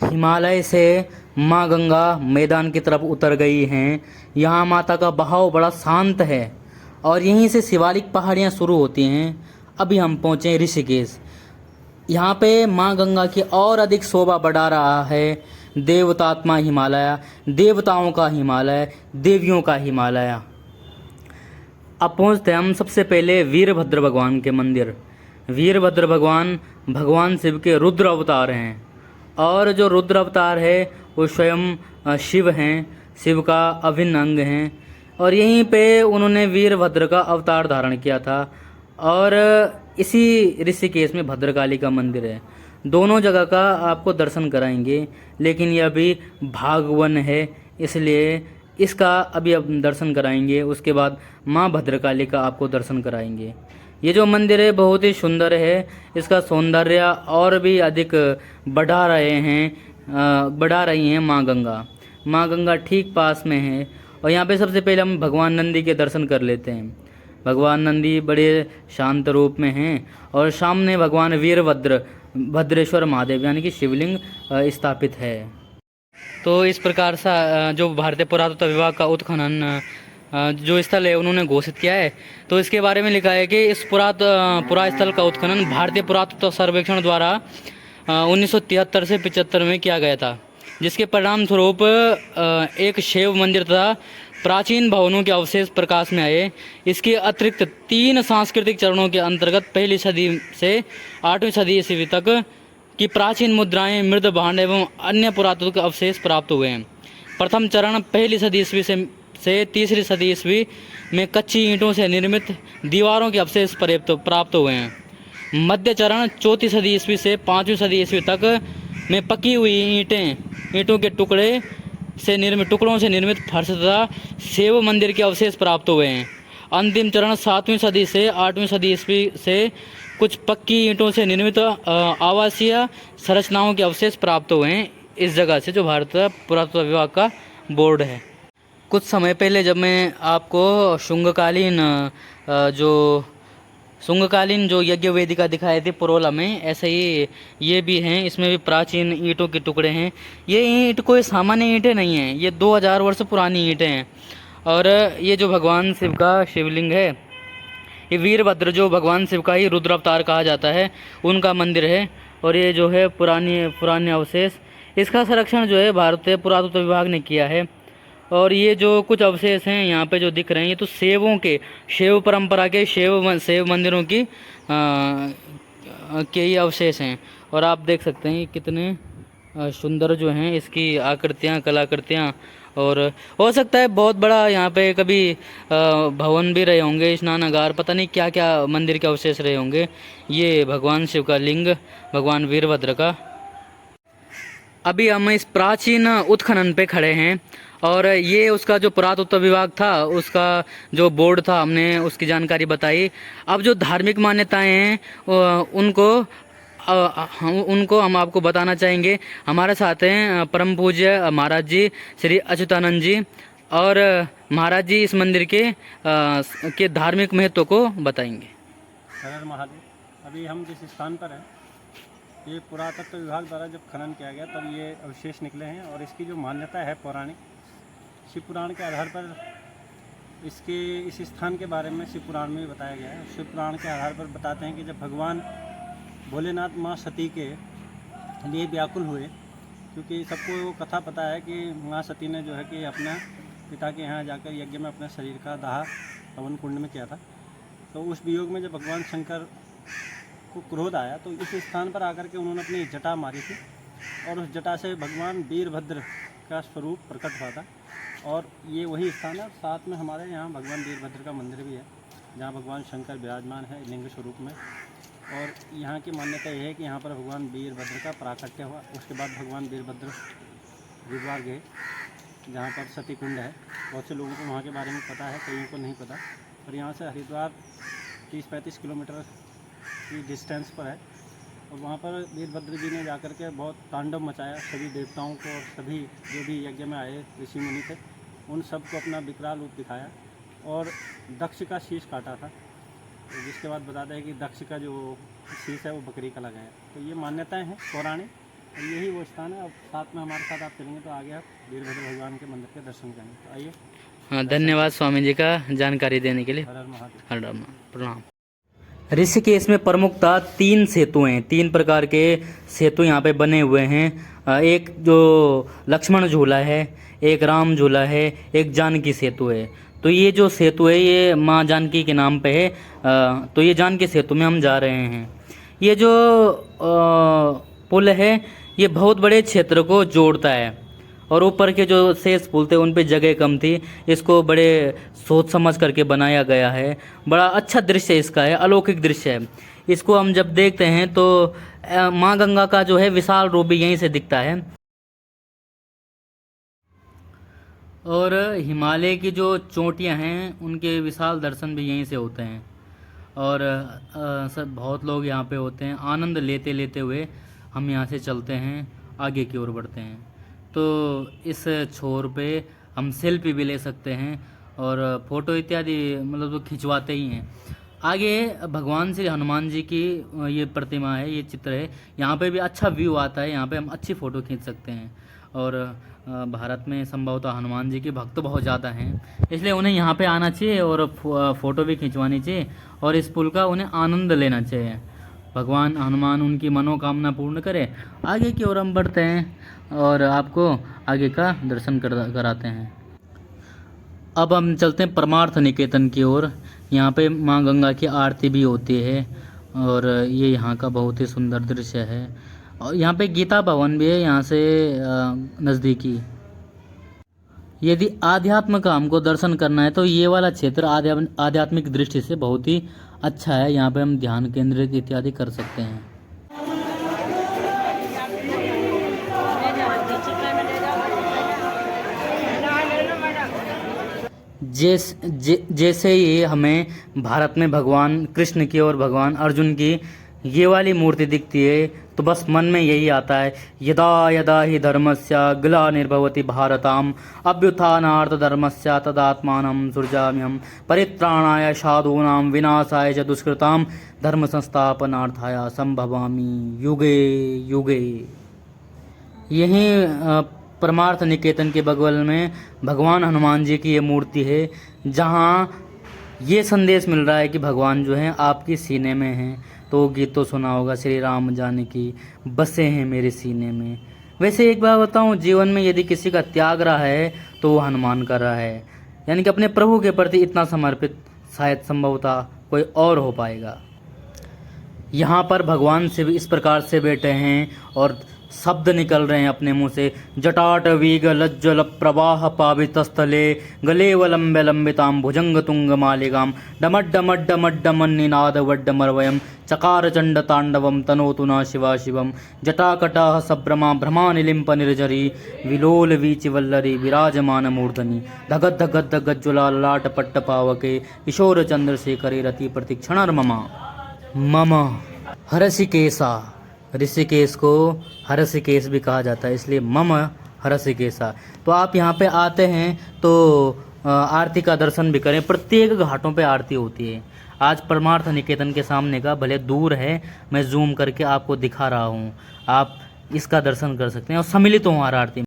हिमालय से माँ गंगा मैदान की तरफ उतर गई हैं। यहाँ माता का बहाव बड़ा शांत है और यहीं से शिवालिक पहाड़ियाँ शुरू होती हैं। अभी हम पहुँचे ऋषिकेश। यहाँ पे माँ गंगा की और अधिक शोभा बढ़ा रहा है देवतात्मा हिमालय, देवताओं का हिमालय, देवियों का हिमालय। अब पहुँचते हम सबसे पहले वीरभद्र भगवान के मंदिर। वीरभद्र भगवान भगवान शिव के रुद्र अवतार हैं और जो रुद्र अवतार है वो स्वयं शिव हैं, शिव का अभिन्न अंग हैं और यहीं पे उन्होंने वीरभद्र का अवतार धारण किया था। और इसी ऋषिकेश में भद्रकाली का मंदिर है। दोनों जगह का आपको दर्शन कराएंगे, लेकिन यह अभी भागवन है इसलिए इसका अभी अब दर्शन कराएंगे। उसके बाद माँ भद्रकाली का आपको दर्शन कराएंगे। ये जो मंदिर है बहुत ही सुंदर है। इसका सौंदर्य और भी अधिक बढ़ा रही हैं माँ गंगा। माँ गंगा ठीक पास में है और यहाँ पे सबसे पहले हम भगवान नंदी के दर्शन कर लेते हैं। भगवान नंदी बड़े शांत रूप में हैं और सामने भगवान वीरभद्र भद्रेश्वर महादेव यानी कि शिवलिंग स्थापित है। तो इस प्रकार से जो भारतीय पुरातत्व विभाग का उत्खनन जो स्थल है उन्होंने घोषित किया है। तो इसके बारे में लिखा है कि इस पुरा स्थल का उत्खनन भारतीय पुरातत्व सर्वेक्षण द्वारा 1973 से 75 में किया गया था, जिसके परिणाम स्वरूप एक शैव मंदिर तथा प्राचीन भवनों के अवशेष प्रकाश में आए। इसके अतिरिक्त 3 सांस्कृतिक चरणों के अंतर्गत पहली सदी से 8वीं सदी ईस्वी तक की प्राचीन मुद्राएं, मृद भांड एवं अन्य पुरातत्व अवशेष प्राप्त हुए हैं। प्रथम चरण पहली सदी ईस्वी से तीसरी सदी ईस्वी में कच्ची ईंटों से निर्मित दीवारों के अवशेष प्राप्त हुए हैं। मध्य चरण चौथी सदी ईस्वी से 5वीं सदी ईस्वी तक में पकी हुई ईंटों के टुकड़ों से निर्मित फर्श तथा शिव मंदिर के अवशेष प्राप्त हुए हैं। अंतिम चरण 7वीं सदी से 8वीं सदी ईस्वी से कुछ पक्की ईंटों से निर्मित आवासीय संरचनाओं के अवशेष प्राप्त हुए हैं इस जगह से, जो भारतीय पुरातत्व विभाग का बोर्ड है। कुछ समय पहले जब मैं आपको शुंगकालीन जो यज्ञ वेदिका दिखाई थी पुरोला में, ऐसे ही ये भी हैं। इसमें भी प्राचीन ईंटों के टुकड़े हैं। ये ईंट कोई सामान्य ईंटें नहीं हैं, ये 2000 वर्ष पुरानी ईंटें हैं। और ये जो भगवान शिव का शिवलिंग है, ये वीरभद्र जो भगवान शिव का ही रुद्र अवतार कहा जाता है उनका मंदिर है। और ये जो है पुराने अवशेष, इसका संरक्षण जो है भारतीय पुरातत्व विभाग ने किया है। और ये जो कुछ अवशेष हैं यहाँ पे जो दिख रहे हैं, ये तो शैव परंपरा के शैव मंदिरों के ये अवशेष हैं। और आप देख सकते हैं कितने सुंदर जो हैं इसकी आकृतियाँ, कलाकृतियाँ। और हो सकता है बहुत बड़ा यहाँ पे कभी भवन भी रहे होंगे, स्नानागार, पता नहीं क्या क्या मंदिर के अवशेष रहे होंगे। ये भगवान शिव का लिंग, भगवान वीरभद्र का। अभी हम इस प्राचीन उत्खनन पे खड़े हैं और ये उसका जो पुरातत्व विभाग था उसका जो बोर्ड था, हमने उसकी जानकारी बताई। अब जो धार्मिक मान्यताएं हैं उनको हम आपको बताना चाहेंगे। हमारे साथ हैं परम पूज्य महाराज जी श्री अच्युतानंद जी। और महाराज जी इस मंदिर के धार्मिक महत्व को बताएंगे। हर हर महादेव। अभी हम जिस स्थान पर हैं, ये पुरातत्व विभाग द्वारा जब खनन किया गया तब ये अवशेष निकले हैं। और इसकी जो मान्यता है पौराणिक, शिव पुराण के आधार पर इस स्थान के बारे में शिव पुराण में बताया गया है। शिव पुराण के आधार पर बताते हैं कि जब भगवान भोलेनाथ माँ सती के लिए व्याकुल हुए, क्योंकि सबको वो कथा पता है कि माँ सती ने जो है कि अपना पिता के यहाँ जाकर यज्ञ में अपने शरीर का दाह हवन कुंड में किया था। तो उस वियोग में जब भगवान शंकर को क्रोध आया तो इस स्थान पर आकर के उन्होंने अपनी जटा मारी थी और उस जटा से भगवान वीरभद्र का स्वरूप प्रकट हुआ था। और ये वही स्थान है। साथ में हमारे यहाँ भगवान वीरभद्र का मंदिर भी है, जहाँ भगवान शंकर विराजमान है लिंग स्वरूप में। और यहाँ की मान्यता यह है कि यहाँ पर भगवान वीरभद्र का प्राकट्य हुआ। उसके बाद भगवान वीरभद्र हरिद्वार गए, जहाँ पर सती कुंड है। बहुत से लोगों को वहाँ के बारे में पता है, कईयों को नहीं पता। और यहाँ से हरिद्वार 30-35 किलोमीटर की डिस्टेंस पर है। और वहाँ पर वीरभद्र जी ने जाकर के बहुत तांडव मचाया, सभी देवताओं को और सभी जो भी यज्ञ में आए ऋषि मुनि थे उन सबको अपना विकराल रूप दिखाया और दक्ष का शीश काटा था। तो जिसके बाद बताते हैं कि दक्ष का जो शीश है वो बकरी का लगाया। तो ये मान्यताएं हैं पौराणिक। और यही वो स्थान है। अब साथ में हमारे साथ आप चलेंगे तो आगे आप वीरभद्र भगवान के मंदिर के दर्शन करेंगे। तो आइए। हाँ, धन्यवाद स्वामी जी का जानकारी देने के लिए। हर हर महादेव। हर हर प्रणाम। ऋषिकेश में प्रमुखतः 3 सेतु हैं, 3 प्रकार के सेतु यहाँ पे बने हुए हैं। एक जो लक्ष्मण झूला है, एक राम झूला है, एक जानकी सेतु है। तो ये जो सेतु है ये माँ जानकी के नाम पे है। तो ये जानकी सेतु में हम जा रहे हैं। ये जो पुल है ये बहुत बड़े क्षेत्र को जोड़ता है और ऊपर के जो शेष पुल थे उन पे जगह कम थी। इसको बड़े सोच समझ करके बनाया गया है। बड़ा अच्छा दृश्य इसका है, अलौकिक दृश्य है। इसको हम जब देखते हैं तो माँ गंगा का जो है विशाल रूप भी यहीं से दिखता है। और हिमालय की जो चोटियाँ हैं उनके विशाल दर्शन भी यहीं से होते हैं। और सब बहुत लोग यहाँ पे होते हैं। आनंद लेते लेते हुए हम यहाँ से चलते हैं, आगे की ओर बढ़ते हैं। तो इस छोर पे हम सेल्फी भी ले सकते हैं और फ़ोटो इत्यादि मतलब तो खिंचवाते ही हैं। आगे भगवान श्री हनुमान जी की ये प्रतिमा है, ये चित्र है। यहाँ पे भी अच्छा व्यू आता है, यहाँ पे हम अच्छी फ़ोटो खींच सकते हैं। और भारत में संभवतः हनुमान जी के भक्त बहुत ज़्यादा हैं, इसलिए उन्हें यहाँ पे आना चाहिए और फ़ोटो भी खिंचवानी चाहिए और इस पुल का उन्हें आनंद लेना चाहिए। भगवान हनुमान उनकी मनोकामना पूर्ण करे। आगे की ओर हम बढ़ते हैं और आपको आगे का दर्शन कराते हैं। अब हम चलते हैं परमार्थ निकेतन की ओर। यहाँ पे माँ गंगा की आरती भी होती है और ये यहाँ का बहुत ही सुंदर दृश्य है। और यहाँ पे गीता भवन भी है यहाँ से नज़दीकी। यदि आध्यात्म का हमको दर्शन करना है तो ये वाला क्षेत्र आध्यात्मिक दृष्टि से बहुत ही अच्छा है। यहाँ पे हम ध्यान केंद्रित इत्यादि कर सकते हैं। जैसे ही हमें भारत में भगवान कृष्ण की और भगवान अर्जुन की ये वाली मूर्ति दिखती है तो बस मन में यही आता है, यदा यदा हि धर्मस्य ग्लानिर्भवति भारताम अभ्युत्थानार्थ धर्मस्य तदात्मानं सृजाम्यहं परित्राणाय साधूनां विनाशाय च दुष्कृतां धर्म संस्थापनार्थाय संभवामि युगे युगे। यहीं परमार्थ निकेतन के बगल में भगवान हनुमान जी की ये मूर्ति है, जहाँ ये संदेश मिल रहा है कि भगवान जो हैं आपकी सीने में हैं। तो गीत तो सुना होगा, श्री राम जानकी बसे हैं मेरे सीने में। वैसे एक बात बताऊं, जीवन में यदि किसी का त्याग रहा है तो वो हनुमान कर रहा है, यानी कि अपने प्रभु के प्रति इतना समर्पित शायद संभवतः कोई और हो पाएगा। यहाँ पर भगवान से भी इस प्रकार से बैठे हैं और शब्द निकल रहे हैं अपने मुंह से, जटाटवीग लज्जल प्रवाह पावितस्थले गलेवलंबे लंबिताम भुजंग तुंग मालिकाम डमड्डमड्डमड्डमन्निनाद वड्डमरवयम चकार चंड तांडवम तनोतु न शिवा शिवम जटाकटाह सभ्रमा भ्रमानिलिंप निर्जरी विलोल वीचिवल्लरी विराजमान मूर्धनि धगद धगद धगज्ज्वला लाट पट्ट पावके किशोर चंद्रशेखरे रति प्रतिक्षण मम हरषिकेशा। ऋषिकेश को हरषिकेश भी कहा जाता है, इसलिए मम हरषिकेशा। तो आप यहाँ पे आते हैं तो आरती का दर्शन भी करें। प्रत्येक घाटों पे आरती होती है। आज परमार्थ निकेतन के सामने का भले दूर है, मैं जूम करके आपको दिखा रहा हूँ, आप इसका दर्शन कर सकते हैं और सम्मिलित हों हर आरती में।